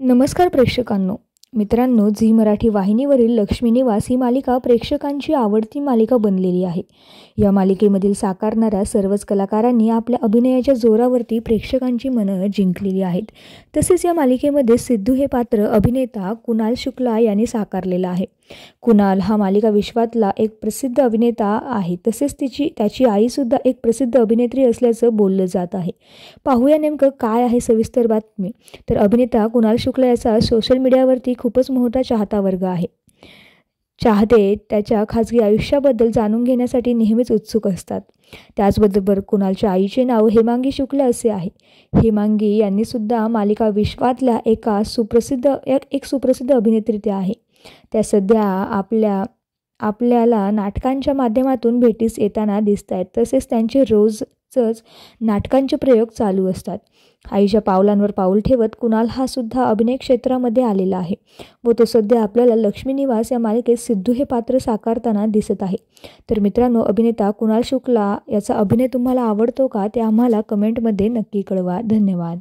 नमस्कार प्रेक्षकांनो. मित्रांनो, झी मराठी वाहिनीवरील लक्ष्मी निवास ही मालिका प्रेक्षकांची आवडती मालिका बनलेली आहे. या मालिकेमधील साकारणाऱ्या सर्वच कलाकारांनी आपल्या अभिनयाच्या जोरावरती प्रेक्षकांची मनं जिंकलेली आहेत. तसेच या मालिकेमध्ये सिद्धू हे पात्र अभिनेता कुणाल शुक्ला यांनी साकारलेलं आहे. कुणाल हा मालिका विश्वातला एक प्रसिद्ध अभिनेता आहे. तसेच त्याची आईसुद्धा एक प्रसिद्ध अभिनेत्री असल्याचं बोललं जात आहे. पाहूया नेमकं काय आहे सविस्तर बातमी. तर अभिनेता कुणाल शुक्ला याचा सोशल मीडियावरती खूपच मोठा चाहता वर्ग आहे. चाहते त्याच्या खाजगी आयुष्याबद्दल जाणून घेण्यासाठी नेहमीच उत्सुक असतात. त्याचबरोबर कुणालच्या आईचे नाव हेमांगी शुक्ला असे आहे. हेमांगी यांनी सुद्धा मालिका विश्वातल्या एक सुप्रसिद्ध अभिनेत्री त्या आहे. त्या सध्या आपल्याला नाटकांच्या माध्यमातून भेटीस येताना दिसत आहेत. तसेच त्यांचे रोजच नाटकांचे प्रयोग चालू असतात. आईच्या पावलांवर पाऊल ठेवत कुणाल हा सुद्धा अभिनय क्षेत्रामध्ये आलेला आहे व तो सध्या आपल्याला लक्ष्मी निवास या मालिकेत सिद्धू हे पात्र साकारताना दिसत आहे. तर मित्रांनो, अभिनेता कुणाल शुक्ला याचा अभिनय तुम्हाला आवडतो का ते आम्हाला कमेंटमध्ये नक्की कळवा. धन्यवाद.